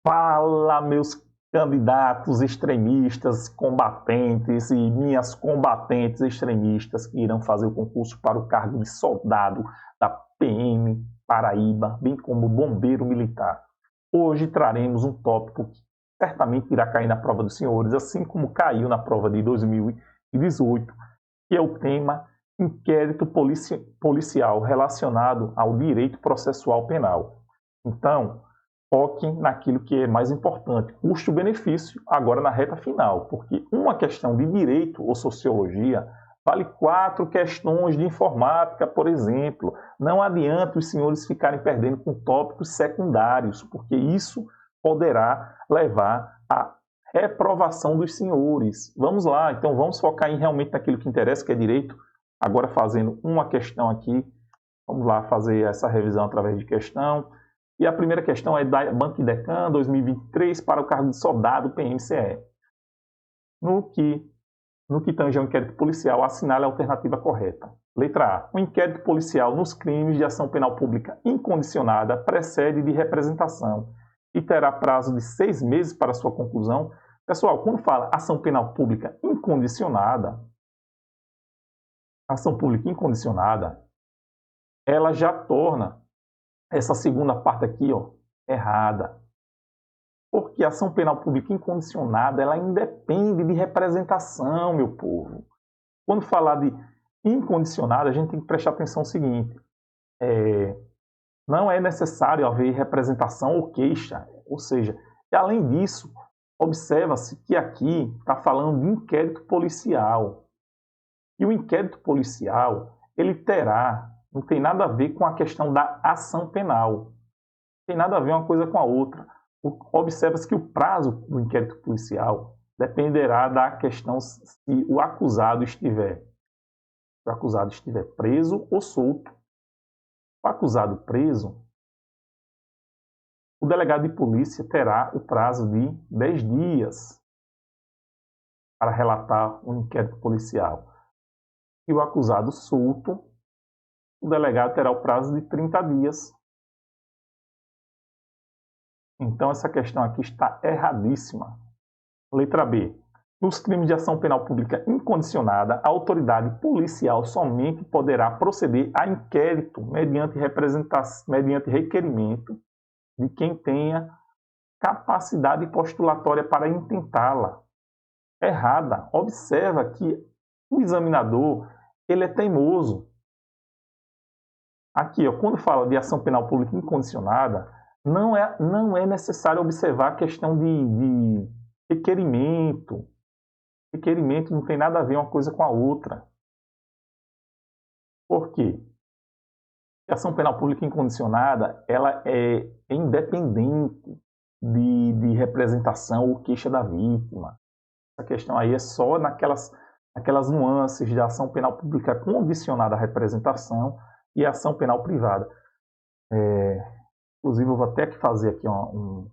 Fala, meus candidatos extremistas, combatentes e minhas combatentes extremistas que irão fazer o concurso para o cargo de soldado da PM Paraíba, bem como bombeiro militar. Hoje traremos um tópico que certamente irá cair na prova dos senhores, assim como caiu na prova de 2018, que é o tema inquérito policial relacionado ao direito processual penal. Então, foquem naquilo que é mais importante, custo-benefício, agora na reta final, porque uma questão de direito ou sociologia vale 4 questões de informática, por exemplo. Não adianta os senhores ficarem perdendo com tópicos secundários, porque isso poderá levar à reprovação dos senhores. Vamos lá, então vamos focar realmente naquilo que interessa, que é direito. Agora fazendo uma questão aqui, vamos lá fazer essa revisão através de questão. E a primeira questão é da Banco-Idecam 2023 para o cargo de soldado PMCE. No que tange ao inquérito policial, assinale a alternativa correta. Letra A. O inquérito policial nos crimes de ação penal pública incondicionada precede de representação e terá prazo de 6 meses para sua conclusão. Pessoal, quando fala ação penal pública incondicionada, ela já torna essa segunda parte aqui, errada. Porque a ação penal pública incondicionada, ela independe de representação, meu povo. Quando falar de incondicionada, a gente tem que prestar atenção no seguinte. Não é necessário haver representação ou queixa. Ou seja, além disso, observa-se que aqui está falando de inquérito policial. E o inquérito policial, ele não tem nada a ver com a questão da ação penal. Não tem nada a ver uma coisa com a outra. Observa-se que o prazo do inquérito policial dependerá da questão se o acusado estiver preso ou solto. O acusado preso, o delegado de polícia terá o prazo de 10 dias para relatar o inquérito policial. E o acusado solto, o delegado terá o prazo de 30 dias. Então, essa questão aqui está erradíssima. Letra B. Nos crimes de ação penal pública incondicionada, a autoridade policial somente poderá proceder a inquérito mediante requerimento de quem tenha capacidade postulatória para intentá-la. Errada. Observa que o examinador, ele é teimoso. Aqui, quando fala de ação penal pública incondicionada, não é necessário observar a questão de requerimento. Requerimento não tem nada a ver uma coisa com a outra. Por quê? A ação penal pública incondicionada, ela é independente de representação ou queixa da vítima. Essa questão aí é só naquelas nuances da ação penal pública condicionada à representação e a ação penal privada. Inclusive, eu vou até que fazer aqui um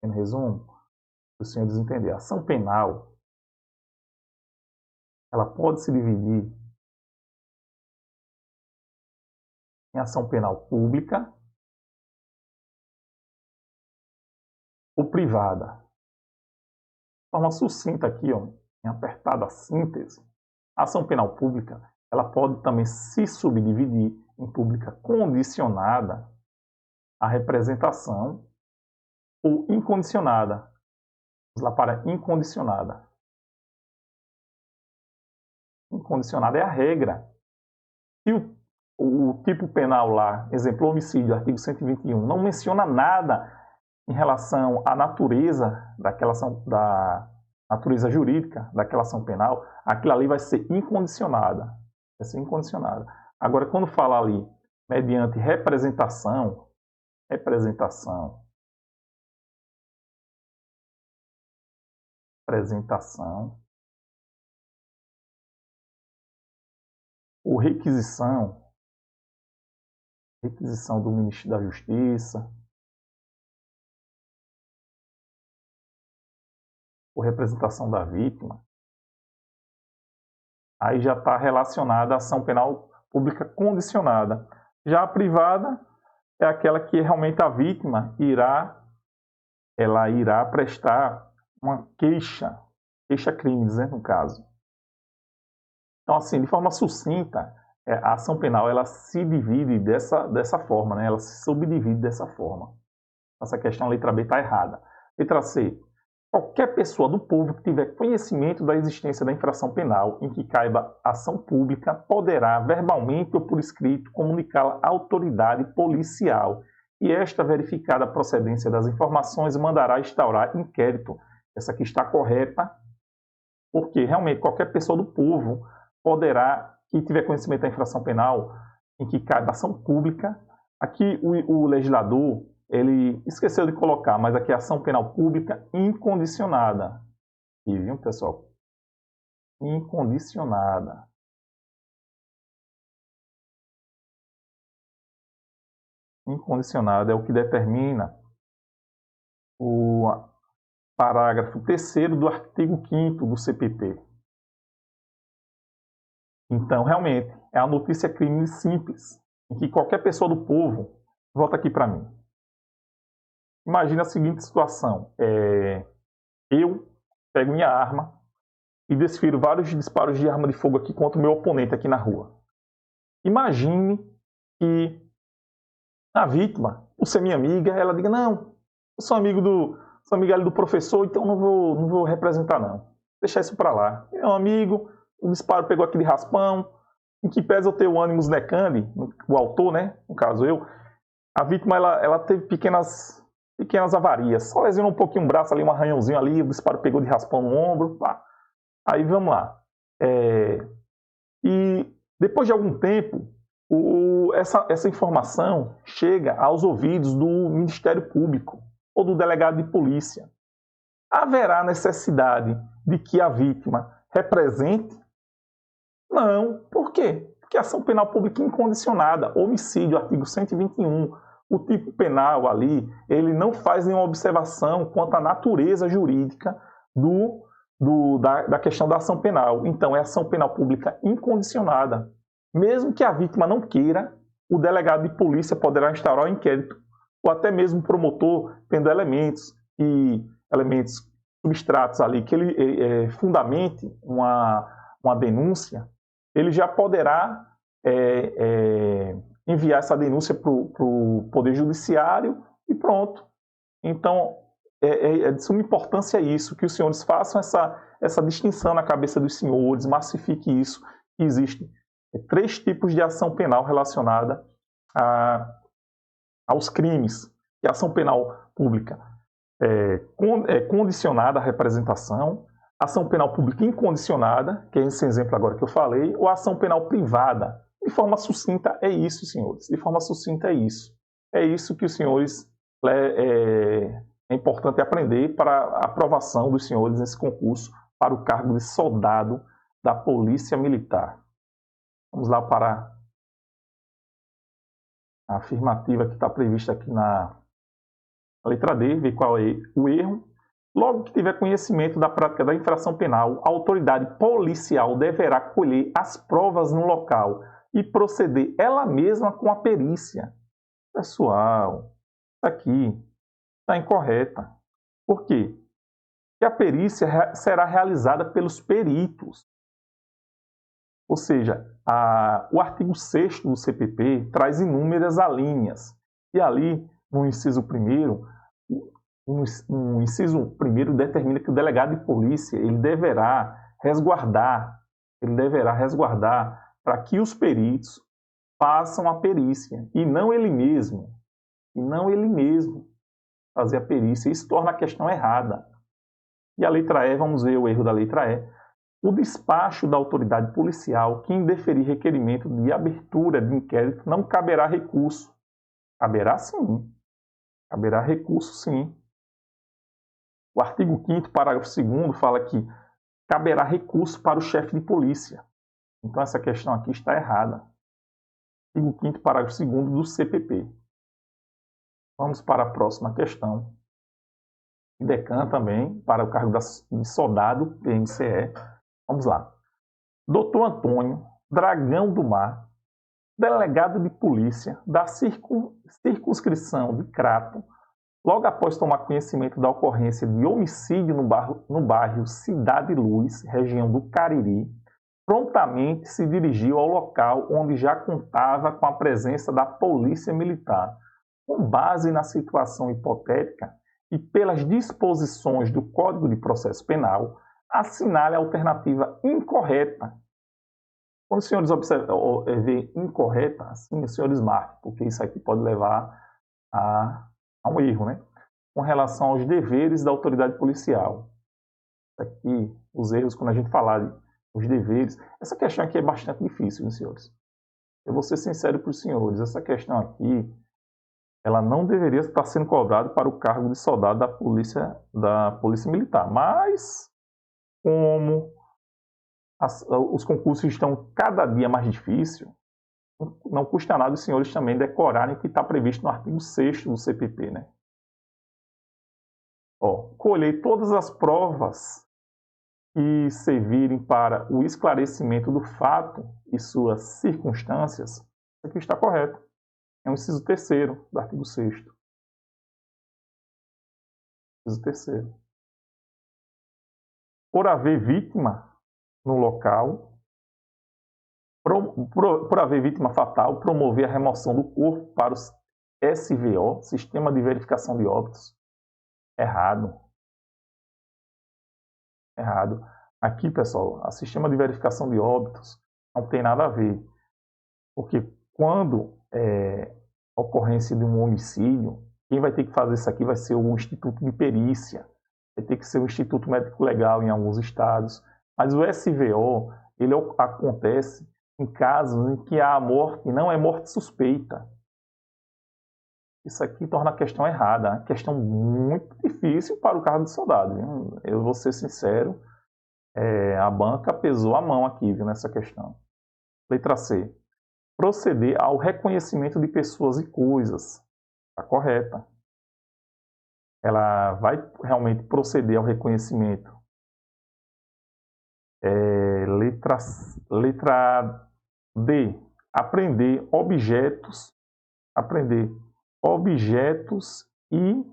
pequeno resumo para os senhores entenderem. A ação penal, ela pode se dividir em ação penal pública ou privada. De forma sucinta aqui, em apertada síntese, a ação penal pública, ela pode também se subdividir em pública condicionada à representação ou incondicionada. Vamos lá para incondicionada. Incondicionada é a regra. Se o tipo penal lá, exemplo, homicídio, artigo 121, não menciona nada em relação à natureza daquela ação, da natureza jurídica daquela ação penal, aquilo ali vai ser incondicionada. Vai ser incondicionada. Agora, quando fala ali mediante representação, ou requisição do Ministério da Justiça, ou representação da vítima, aí já está relacionada à ação penal pública condicionada. Já a privada é aquela que realmente a vítima irá ela irá prestar uma queixa-crimes, né, no caso. Então, assim, de forma sucinta, a ação penal ela se divide dessa forma, né? Ela se subdivide dessa forma. Essa questão, a letra B está errada. Letra C. Qualquer pessoa do povo que tiver conhecimento da existência da infração penal em que caiba ação pública poderá, verbalmente ou por escrito, comunicá-la à autoridade policial e esta, verificada a procedência das informações, mandará instaurar inquérito. Essa aqui está correta, porque realmente qualquer pessoa do povo poderá, que tiver conhecimento da infração penal em que caiba ação pública, aqui o legislador ele esqueceu de colocar, mas aqui é ação penal pública incondicionada. E viu, pessoal? Incondicionada. Incondicionada é o que determina o parágrafo 3º do artigo 5º do CPP. Então, realmente, é a notícia crime simples, em que qualquer pessoa do povo, volta aqui para mim. Imagina a seguinte situação. Eu pego minha arma e desfiro vários disparos de arma de fogo aqui contra o meu oponente aqui na rua. Imagine que a vítima, por ser minha amiga, ela diga, não, eu sou amiga ali do professor, então não vou representar não. Deixa isso para lá. Meu amigo, o disparo pegou aqui de raspão, em que pese eu ter o ânimos necandi, o autor, né, no caso eu, a vítima ela teve pequenas avarias, só lesionou um pouquinho o braço ali, um arranhãozinho ali, o disparo pegou de raspão no ombro, pá. Aí vamos lá. E depois de algum tempo, essa informação chega aos ouvidos do Ministério Público ou do delegado de polícia. Haverá necessidade de que a vítima represente? Não. Por quê? Porque a ação penal pública incondicionada, homicídio, artigo 121, o tipo penal ali, ele não faz nenhuma observação quanto à natureza jurídica da questão da ação penal. Então, é ação penal pública incondicionada. Mesmo que a vítima não queira, o delegado de polícia poderá instaurar o inquérito, ou até mesmo o promotor, tendo elementos substratos ali, que ele fundamente uma denúncia, ele já poderá enviar essa denúncia para o Poder Judiciário e pronto. Então, é de suma importância isso, que os senhores façam essa distinção na cabeça dos senhores, massifique isso, que existem 3 tipos de ação penal relacionada aos crimes. Que a ação penal pública condicionada à representação, ação penal pública incondicionada, que é esse exemplo agora que eu falei, ou ação penal privada. De forma sucinta é isso, senhores. De forma sucinta é isso. É isso que os senhores é importante aprender para a aprovação dos senhores nesse concurso para o cargo de soldado da Polícia Militar. Vamos lá para a afirmativa que está prevista aqui na letra D, ver qual é o erro. Logo que tiver conhecimento da prática da infração penal, a autoridade policial deverá colher as provas no local e proceder ela mesma com a perícia. Pessoal, isso aqui está incorreta. Por quê? Porque a perícia será realizada pelos peritos. Ou seja, o artigo 6º do CPP traz inúmeras alíneas. E ali, no inciso 1º, o inciso 1º determina que o delegado de polícia ele deverá resguardar para que os peritos façam a perícia, e não ele mesmo fazer a perícia. Isso torna a questão errada. E a letra E, vamos ver o erro da letra E. O despacho da autoridade policial que indeferir requerimento de abertura de inquérito não caberá recurso. Caberá sim. Caberá recurso sim. O artigo 5º, parágrafo 2º, fala que caberá recurso para o chefe de polícia. Então essa questão aqui está errada. Artigo 5º, parágrafo 2º do CPP. Vamos para a próxima questão. DECAN também, para o cargo de soldado, PMCE. Vamos lá. Doutor Antônio Dragão do Mar, delegado de polícia da circunscrição de Crato, logo após tomar conhecimento da ocorrência de homicídio no bairro Cidade Luz, região do Cariri, prontamente se dirigiu ao local onde já contava com a presença da Polícia Militar. Com base na situação hipotética e pelas disposições do Código de Processo Penal, assinale a alternativa incorreta. Quando os senhores ver incorreta, assim, os senhores marquem, porque isso aqui pode levar a um erro, né? Com relação aos deveres da autoridade policial. Aqui, os erros, quando a gente falar os deveres, essa questão aqui é bastante difícil, né, senhores? Eu vou ser sincero para os senhores, essa questão aqui, ela não deveria estar sendo cobrada para o cargo de soldado da polícia militar, mas como os concursos estão cada dia mais difíceis, não custa nada os senhores também decorarem o que está previsto no artigo 6º do CPP, né? Colher todas as provas que servirem para o esclarecimento do fato e suas circunstâncias, isso aqui está correto. É o inciso 3º do artigo 6º. Inciso 3º. Por haver vítima no local, por haver vítima fatal, promover a remoção do corpo para o SVO, Sistema de Verificação de Óbitos. Errado. Errado. Aqui, pessoal, o Sistema de Verificação de Óbitos não tem nada a ver. Porque quando a ocorrência de um homicídio, quem vai ter que fazer isso aqui vai ser o Instituto de Perícia. Vai ter que ser o Instituto Médico Legal em alguns estados. Mas o SVO, ele acontece em casos em que a morte não é morte suspeita. Isso aqui torna a questão errada, uma questão muito difícil para o cargo de soldado. Viu? Eu vou ser sincero, a banca pesou a mão aqui, viu, nessa questão. Letra C. Proceder ao reconhecimento de pessoas e coisas. Está correta. Ela vai realmente proceder ao reconhecimento. Letra D. Aprender objetos e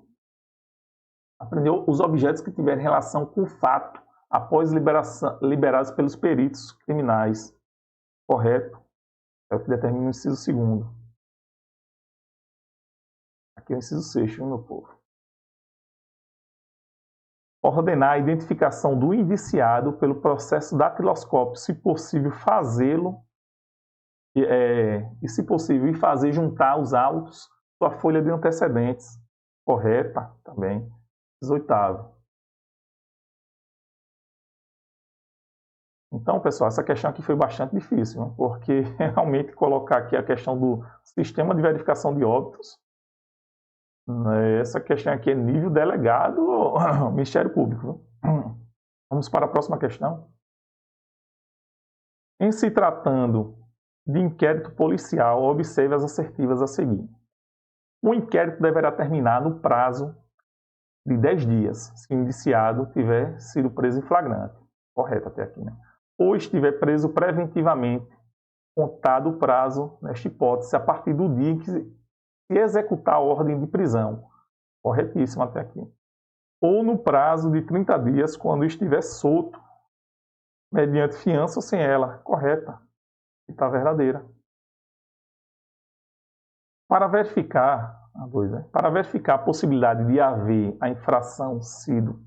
aprender os objetos que tiverem relação com o fato após liberados pelos peritos criminais. Correto? É o que determina o inciso 2º. Aqui é o inciso 6º, meu povo. Ordenar a identificação do indiciado pelo processo datiloscópio, se possível fazê-lo e se possível e fazer juntar os autos sua folha de antecedentes. Correta também. Inciso 8º. Então, pessoal, essa questão aqui foi bastante difícil, né? Porque realmente colocar aqui a questão do sistema de verificação de óbitos, essa questão aqui é nível delegado Ministério Público. Vamos para a próxima questão. Em se tratando de inquérito policial, observe as assertivas a seguir. O inquérito deverá terminar no prazo de 10 dias, se o indiciado tiver sido preso em flagrante. Correto até aqui, né? Ou estiver preso preventivamente, contado o prazo, nesta hipótese, a partir do dia em que se executar a ordem de prisão. Corretíssimo até aqui. Ou no prazo de 30 dias, quando estiver solto, mediante fiança ou sem ela. Correta. Está verdadeira. Para verificar a possibilidade de haver a infração sido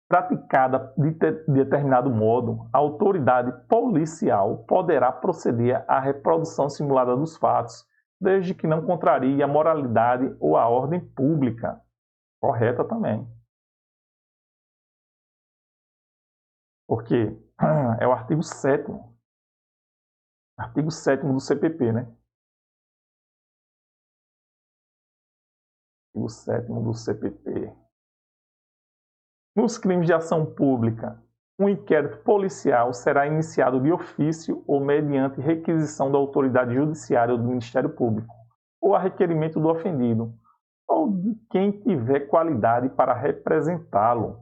praticada de determinado modo, a autoridade policial poderá proceder à reprodução simulada dos fatos, desde que não contrarie a moralidade ou a ordem pública. Correta também. Porque é o artigo 7º. Artigo 7º do CPP, né? Artigo 7º do CPP. Nos crimes de ação pública, um inquérito policial será iniciado de ofício ou mediante requisição da autoridade judiciária ou do Ministério Público, ou a requerimento do ofendido, ou de quem tiver qualidade para representá-lo.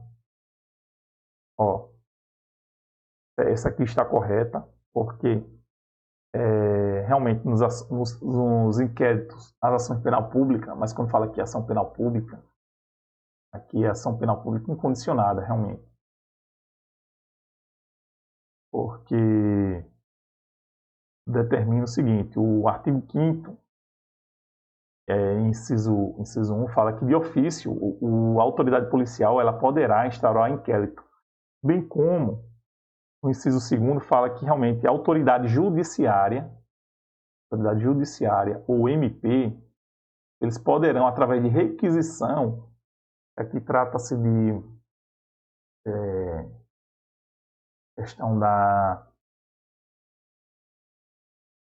Essa aqui está correta, porque realmente nos inquéritos, nas ações penal pública, mas quando fala aqui ação penal pública, Aqui é ação penal pública incondicionada, realmente. Porque determina o seguinte, o artigo 5º, inciso 1, fala que de ofício a autoridade policial ela poderá instaurar inquérito, bem como o inciso 2º fala que realmente a autoridade judiciária ou MP, eles poderão, através de requisição, aqui trata-se de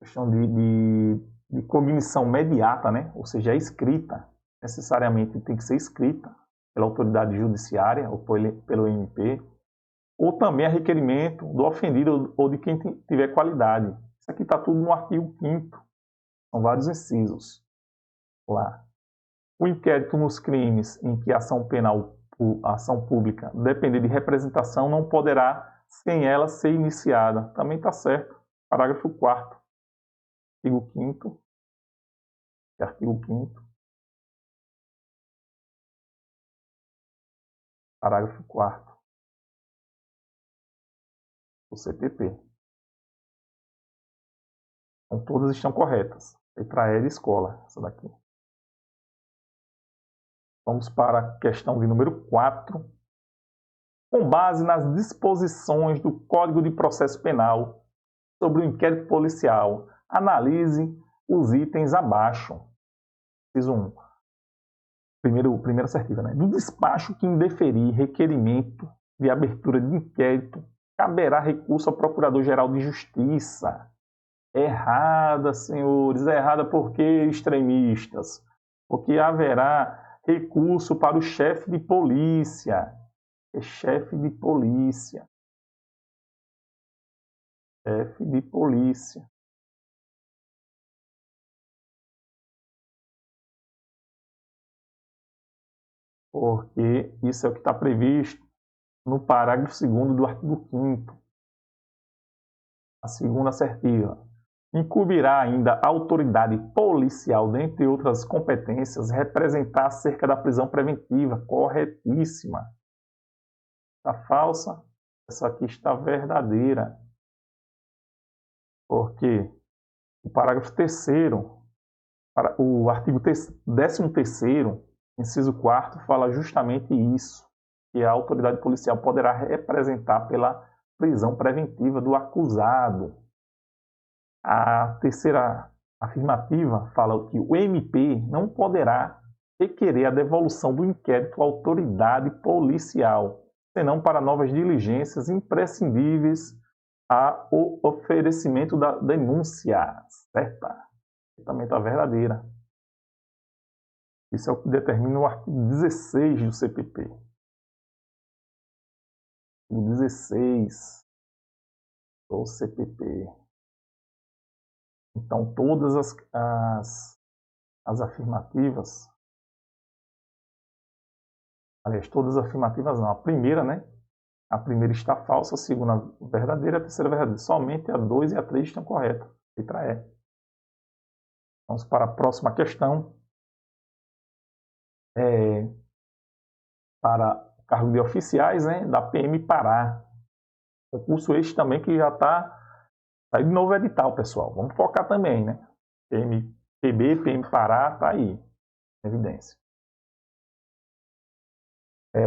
questão de cognição imediata, né? Ou seja, é escrita, necessariamente tem que ser escrita pela autoridade judiciária ou pelo MP, ou também a requerimento do ofendido ou de quem tiver qualidade. Isso aqui está tudo no artigo 5º, são vários incisos lá. O inquérito nos crimes em que a ação penal ou ação pública depender de representação não poderá, sem ela, ser iniciada. Também está certo. Parágrafo 4º. Artigo 5º. Artigo 5º. Parágrafo 4º. O CPP. Então, todas estão corretas. Letra E de escola, essa daqui. Vamos para a questão de número 4. Com base nas disposições do Código de Processo Penal sobre o inquérito policial, analise os itens abaixo. Inciso 1. Primeira assertiva, né? Do despacho que indeferir requerimento de abertura de inquérito, caberá recurso ao Procurador-Geral de Justiça. Errada, senhores. Errada por quê, extremistas? Porque haverá recurso para o chefe de polícia. Chefe de polícia. Chefe de polícia. Porque isso é o que está previsto no parágrafo 2º do artigo 5º. A segunda assertiva. Incumbirá ainda a autoridade policial, dentre outras competências, representar acerca da prisão preventiva. Corretíssima. Está falsa? Essa aqui está verdadeira. Porque o parágrafo 3º, o artigo 13º, inciso 4º, fala justamente isso, que a autoridade policial poderá representar pela prisão preventiva do acusado. A terceira afirmativa fala que o MP não poderá requerer a devolução do inquérito à autoridade policial, senão para novas diligências imprescindíveis ao oferecimento da denúncia. Certa? Também está verdadeira. Isso é o que determina o artigo 16 do CPP. Artigo 16 do CPP. Então, todas as afirmativas, aliás, todas as afirmativas não, a primeira, né? A primeira está falsa, a segunda verdadeira, a terceira verdadeira. Somente a 2 e a 3 estão corretas. Letra E. Vamos para a próxima questão. Para o cargo de oficiais, né, da PM Pará. Concurso este também que já está aí de novo edital, pessoal. Vamos focar também, né? PB, PM Pará, está aí, em evidência.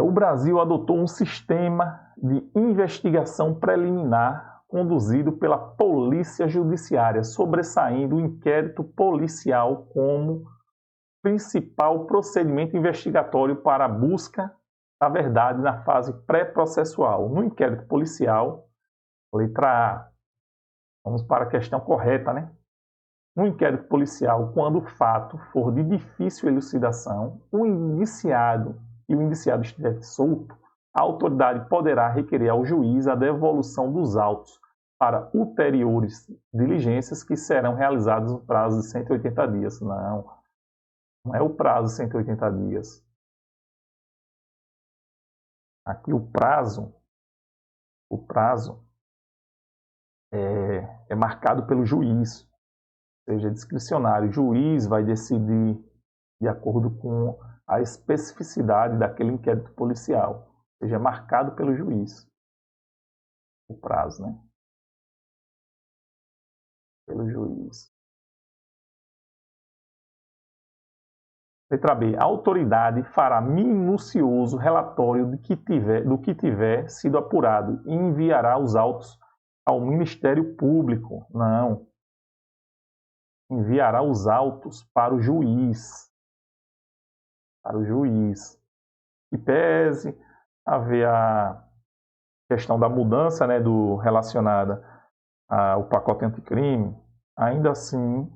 O Brasil adotou um sistema de investigação preliminar conduzido pela Polícia Judiciária, sobressaindo o inquérito policial como principal procedimento investigatório para a busca da verdade na fase pré-processual. No inquérito policial, letra A, vamos para a questão correta, né? No inquérito policial, quando o fato for de difícil elucidação, o indiciado estiver solto, a autoridade poderá requerer ao juiz a devolução dos autos para ulteriores diligências que serão realizadas no prazo de 180 dias. Não é o prazo de 180 dias. Aqui o prazo é marcado pelo juiz, ou seja, discricionário. O juiz vai decidir de acordo com a especificidade daquele inquérito policial, seja marcado pelo juiz. O prazo, né? Pelo juiz. Letra B. A autoridade fará minucioso relatório do que tiver sido apurado e enviará os autos ao Ministério Público. Não. Enviará os autos para o juiz. Para o juiz. Que pese haver a questão da mudança, né, relacionada ao pacote anticrime, ainda assim,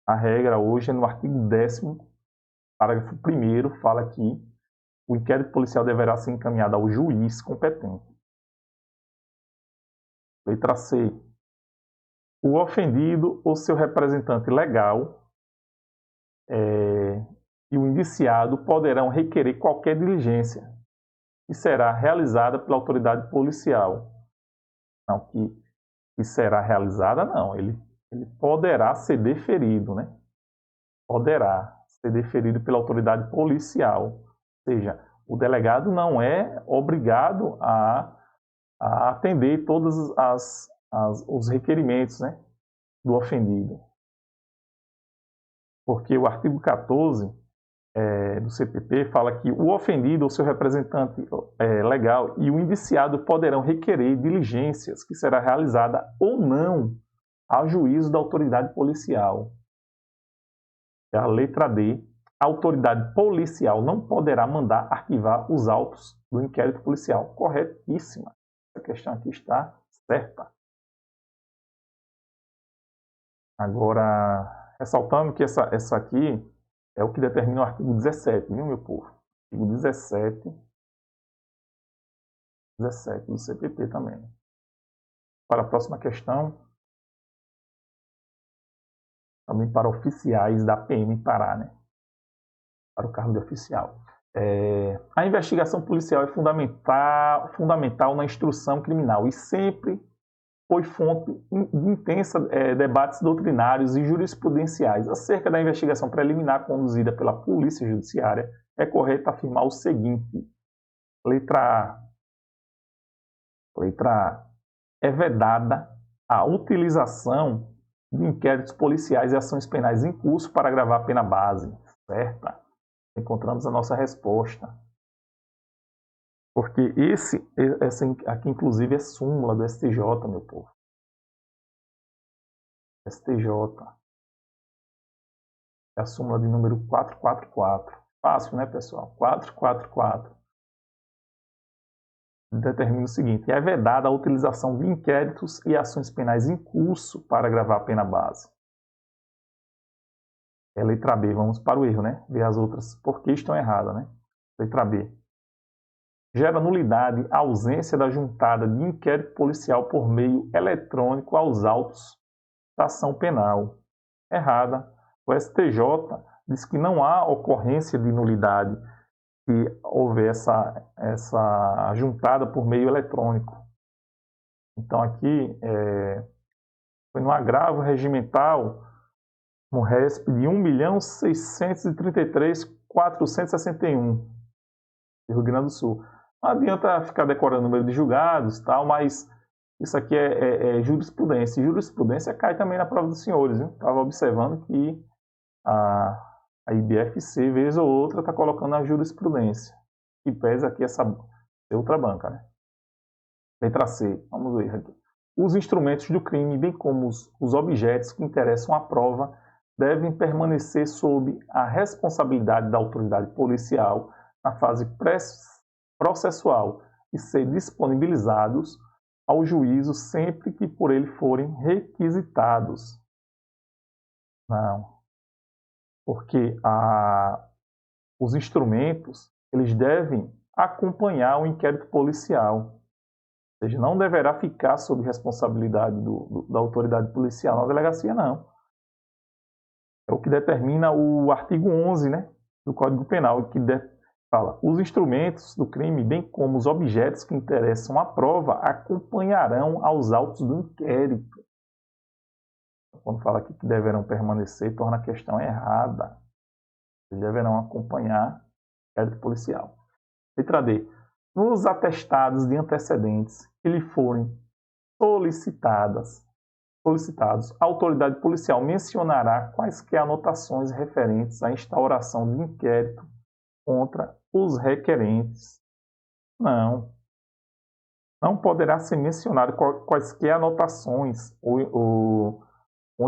a regra hoje é no artigo 10º, parágrafo 1º, fala que o inquérito policial deverá ser encaminhado ao juiz competente. Letra C. O ofendido ou seu representante legal e o indiciado poderão requerer qualquer diligência que será realizada pela autoridade policial. Não, que será realizada, não. Ele poderá ser deferido, né? Poderá ser deferido pela autoridade policial. Ou seja, o delegado não é obrigado a atender todos os requerimentos, né, do ofendido. Porque o artigo 14 do CPP fala que o ofendido ou seu representante legal e o indiciado poderão requerer diligências que será realizada ou não a juízo da autoridade policial. É a letra D. A autoridade policial não poderá mandar arquivar os autos do inquérito policial. Corretíssima. Essa questão aqui está certa. Agora, ressaltando que essa aqui é o que determina o artigo 17, viu, meu povo? Artigo 17 do CPP também. Para a próxima questão, também para oficiais da PM Pará, né? Para o cargo de oficial. A investigação policial é fundamental na instrução criminal e sempre foi fonte de intensa debates doutrinários e jurisprudenciais. Acerca da investigação preliminar conduzida pela Polícia Judiciária, é correto afirmar o seguinte. Letra A. É vedada a utilização de inquéritos policiais e ações penais em curso para agravar a pena base. Certa. Encontramos a nossa resposta. Porque essa aqui, inclusive, é súmula do STJ, meu povo. STJ. É a súmula de número 444. Fácil, né, pessoal? 444. Determina o seguinte. É vedada a utilização de inquéritos e ações penais em curso para agravar a pena base. É letra B. Vamos para o erro, né? Ver as outras por que estão erradas, né? Letra B. Gera nulidade a ausência da juntada de inquérito policial por meio eletrônico aos autos da ação penal. Errada. O STJ diz que não há ocorrência de nulidade se houver essa juntada por meio eletrônico. Então aqui foi no agravo regimental no RESP de 1.633.461 do Rio Grande do Sul. Não adianta ficar decorando o número de julgados, tal, mas isso aqui é jurisprudência. E jurisprudência cai também na prova dos senhores. Estava observando que a IBFC, vez ou outra, está colocando a jurisprudência. Que pesa aqui essa outra banca, né? Letra C. Vamos ver aqui. Os instrumentos do crime, bem como os objetos que interessam à prova, devem permanecer sob a responsabilidade da autoridade policial na fase processual e ser disponibilizados ao juízo sempre que por ele forem requisitados. Não. Porque os instrumentos eles devem acompanhar o inquérito policial. Ou seja, não deverá ficar sob responsabilidade da autoridade policial na delegacia, não. É o que determina o artigo 11, né, do Código Penal, que fala: os instrumentos do crime, bem como os objetos que interessam à prova, acompanharão aos autos do inquérito. Quando fala aqui que deverão permanecer, torna a questão errada. Eles deverão acompanhar inquérito policial. Letra D. Nos atestados de antecedentes que lhe forem solicitados, a autoridade policial mencionará quaisquer anotações referentes à instauração de inquérito contra os requerentes. Não poderá ser mencionado quaisquer anotações ou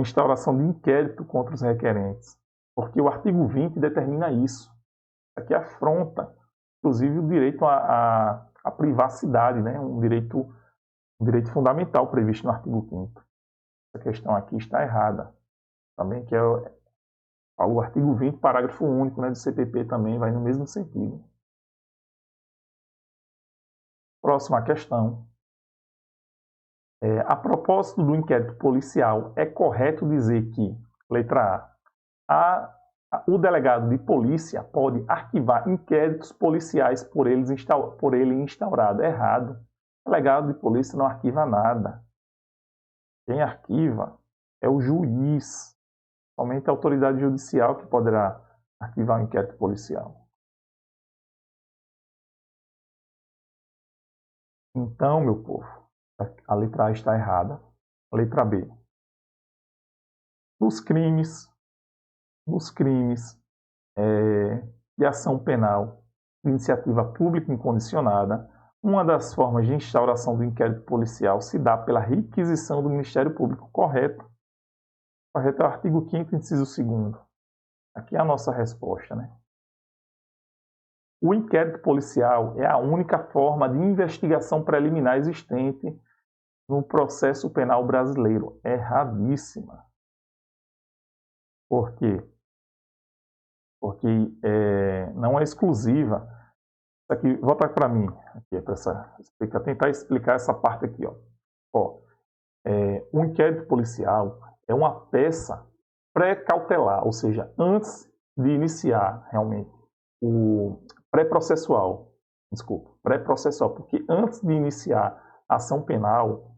instauração de inquérito contra os requerentes, porque o artigo 20 determina isso. Isso aqui afronta, inclusive, o direito à privacidade, né? um direito fundamental previsto no artigo 5º. Essa questão aqui está errada. Também que é o artigo 20, parágrafo único, né, do CPP também vai no mesmo sentido. Próxima questão. A propósito do inquérito policial, é correto dizer que, letra A, o delegado de polícia pode arquivar inquéritos policiais por ele instaurado. Errado. O delegado de polícia não arquiva nada. Quem arquiva é o juiz. Somente a autoridade judicial que poderá arquivar o inquérito policial. Então, meu povo, a letra A está errada. A letra B. Nos crimes de ação penal de iniciativa pública incondicionada, uma das formas de instauração do inquérito policial se dá pela requisição do Ministério Público. Correto. Correto é o artigo 5º, inciso 2º. Aqui é a nossa resposta, né? O inquérito policial é a única forma de investigação preliminar existente no processo penal brasileiro. Erradíssima. Por quê? Porque não é exclusiva. Aqui, volta para mim, aqui, para tentar explicar essa parte aqui. O inquérito policial é uma peça pré-cautelar, ou seja, antes de iniciar realmente o pré-processual, porque antes de iniciar a ação penal,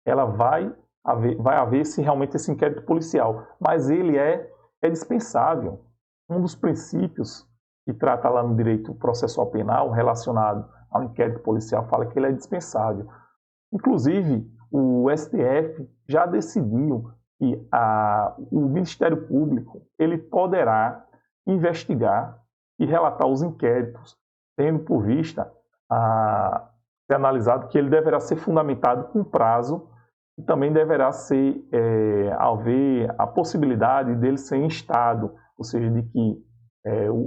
ela vai haver realmente esse inquérito policial, mas ele é dispensável. Um dos princípios que trata lá no direito processual penal relacionado ao inquérito policial fala que ele é dispensável. Inclusive, o STF já decidiu que o Ministério Público ele poderá investigar e relatar os inquéritos, tendo por vista ser analisado que ele deverá ser fundamentado com prazo e também deverá haver a possibilidade dele ser instado, ou seja, de que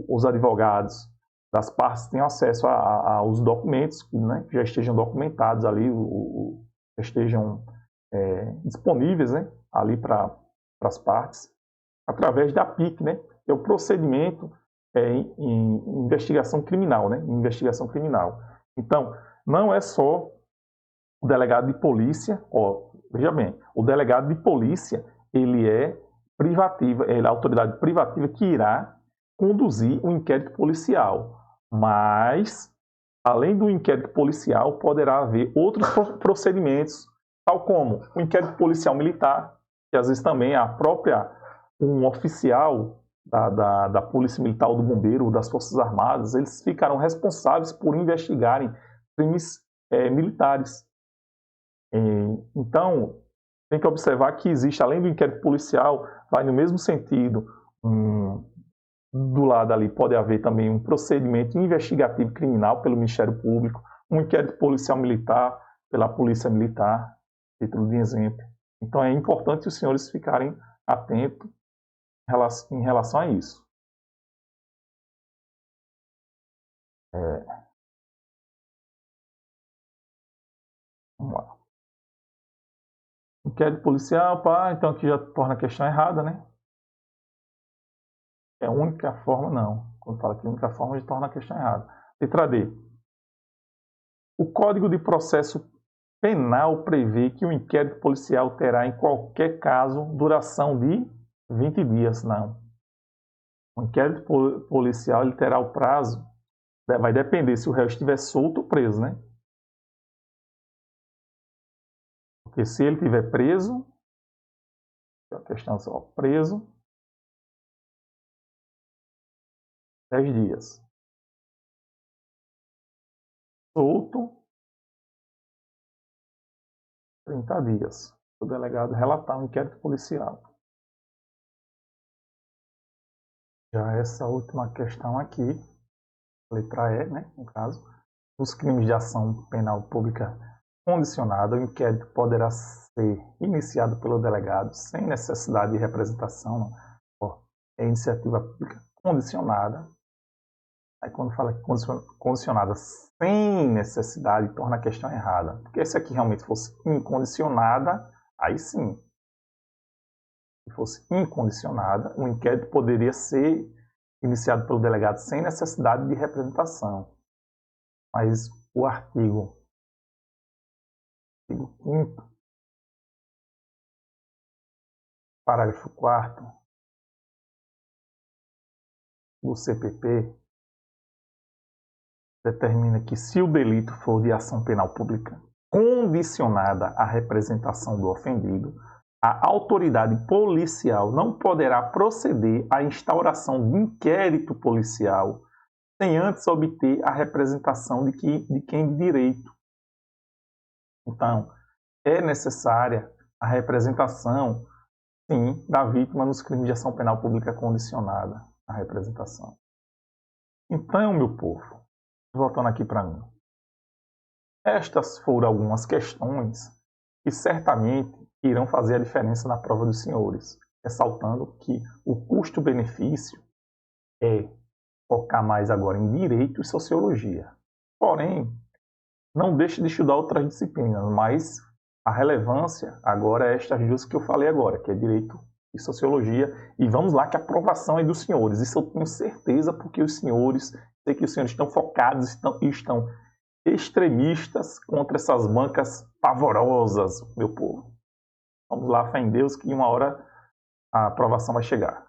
os advogados das partes tenham acesso aos documentos, né, que já estejam documentados ali, já estejam disponíveis, né, ali para as partes, através da PIC, né, que é o procedimento em investigação criminal, né, investigação criminal. Então, não é só o delegado de polícia, veja bem, o delegado de polícia, ele é privativa, ele é a autoridade privativa que irá conduzir o inquérito policial, mas, além do inquérito policial, poderá haver outros procedimentos, tal como o inquérito policial militar, que às vezes também um oficial da Polícia Militar ou do Bombeiro ou das Forças Armadas, eles ficarão responsáveis por investigarem crimes militares. Então, tem que observar que existe, além do inquérito policial, vai no mesmo sentido, do lado ali pode haver também um procedimento investigativo criminal pelo Ministério Público, um inquérito policial militar pela Polícia Militar, título de exemplo. Então é importante os senhores ficarem atentos em relação a isso. Vamos lá. Inquérito policial, então aqui já torna a questão errada, né? É a única forma, não. Quando fala que é a única forma, já torna a questão errada. Letra D. O Código de Processo Penal prevê que o inquérito policial terá, em qualquer caso, duração de 20 dias. Não. O inquérito policial ele terá o prazo, vai depender se o réu estiver solto ou preso, né? Porque se ele estiver preso, a questão só, preso, 10 dias. solto 30 dias. O delegado relatar um inquérito policial. Já essa última questão aqui, letra E, né, no caso, os crimes de ação penal pública condicionada, o inquérito poderá ser iniciado pelo delegado sem necessidade de representação, é iniciativa pública condicionada. Aí quando fala que condicionada sem necessidade, torna a questão errada. Porque se aqui realmente fosse incondicionada, aí sim. Se fosse incondicionada, o inquérito poderia ser iniciado pelo delegado sem necessidade de representação. Mas o artigo 5º, parágrafo 4º do CPP, determina que se o delito for de ação penal pública condicionada à representação do ofendido, a autoridade policial não poderá proceder à instauração de inquérito policial sem antes obter a representação de quem de direito. Então, é necessária a representação, sim, da vítima nos crimes de ação penal pública condicionada à representação. Então, meu povo, voltando aqui para mim, estas foram algumas questões que certamente irão fazer a diferença na prova dos senhores, ressaltando que o custo-benefício é focar mais agora em direito e sociologia. Porém, não deixe de estudar outras disciplinas, mas a relevância agora é estas duas que eu falei agora, que é direito e sociologia. E vamos lá que a aprovação é dos senhores. Isso eu tenho certeza, porque os senhores, sei que os senhores estão focados, estão extremistas contra essas bancas pavorosas, meu povo. Vamos lá, fé em Deus, que uma hora a aprovação vai chegar.